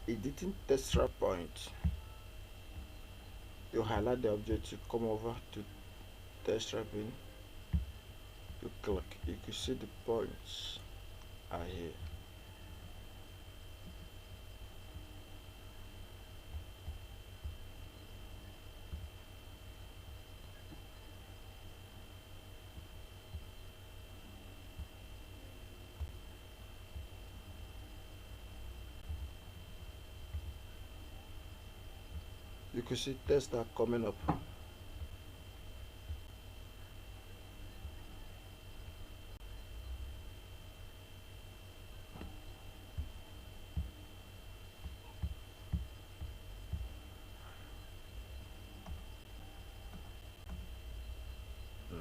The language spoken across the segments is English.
editing texture point, you highlight the object, you come over to texture bin, you click, you can see the points are here. You can see tests are coming up.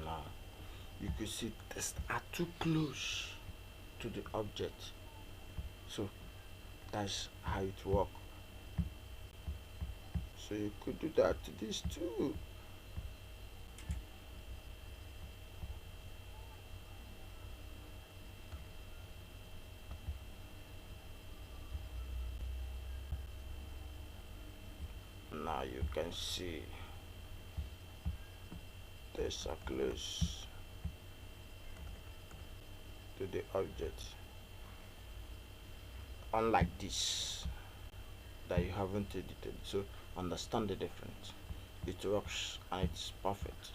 Now you can see tests are too close to the object, so that's how it works. So you could do that to this too. Now you can see tests are close to the object, unlike this that you haven't edited. So understand the difference. It works and it's perfect.